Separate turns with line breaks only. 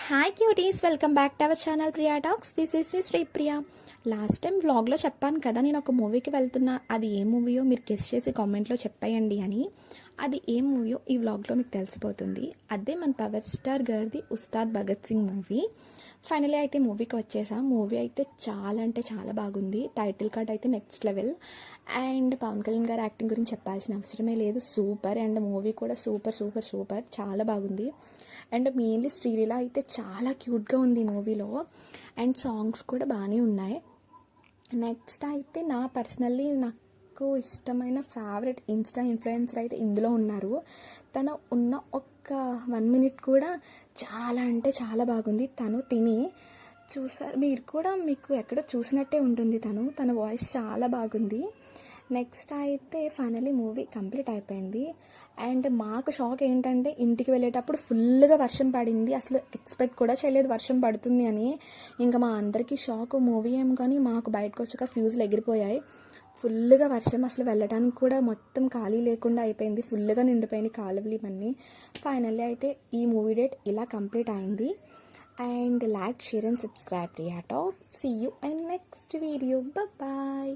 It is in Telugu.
Hi cuties, welcome back to our channel Priya talks. This is me Sri Priya. Last time వ్లాగ్లో చెప్పాను కదా, నేను ఒక మూవీకి వెళ్తున్నా. అది ఏ మూవీయో మీరు గెస్ చేసి కామెంట్లో చెప్పేయండి అని. అది ఏ మూవీయో ఈ వ్లాగ్లో మీకు తెలిసిపోతుంది. అదే మన పవర్ స్టార్ గారిది ఉస్తాద్ భగత్ సింగ్ మూవీ. ఫైనలీ అయితే మూవీకి వచ్చేసాం. మూవీ అయితే చాలా అంటే చాలా బాగుంది. టైటిల్ కార్డ్ అయితే next level. And Pawan Kalyan గారి యాక్టింగ్ గురించి చెప్పాల్సిన అవసరమే లేదు. సూపర్. అండ్ మూవీ కూడా సూపర్ సూపర్ సూపర్, చాలా బాగుంది. అండ్ మెయిన్లీ శ్రీలీల అయితే చాలా క్యూట్గా ఉంది మూవీలో. అండ్ సాంగ్స్ కూడా బాగానే ఉన్నాయి. నెక్స్ట్ అయితే నాకు ఇష్టమైన ఫేవరెట్ ఇన్స్టా ఇన్ఫ్లుయెన్సర్ అయితే ఇందులో ఉన్నారు. తను ఉన్న ఒక్క 1 మినిట్ కూడా చాలా అంటే చాలా బాగుంది. తను చూసారు మీరు కూడా, మీకు ఎక్కడో చూసినట్టే ఉంటుంది. తన వాయిస్ చాలా బాగుంది. నెక్స్ట్ అయితే ఫైనలీ మూవీ కంప్లీట్ అయిపోయింది. అండ్ మాకు షాక్ ఏంటంటే, ఇంటికి వెళ్ళేటప్పుడు ఫుల్గా వర్షం పడింది. అసలు ఎక్స్పెక్ట్ కూడా చేయలేదు వర్షం పడుతుంది అని. ఇంకా మా అందరికీ షాక్. మూవీ ఏం కానీ మాకు బయటకు వచ్చాక ఫ్యూజులు ఎగిరిపోయాయి. ఫుల్గా వర్షం, అసలు వెళ్ళడానికి కూడా మొత్తం ఖాళీ లేకుండా అయిపోయింది. ఫుల్గా నిండిపోయింది కాలువలు ఇవన్నీ. ఫైనల్లీ అయితే ఈ మూవీ డేట్ ఇలా కంప్లీట్ అయింది. And like, share and subscribe Priya talk. See you in next video. Bye.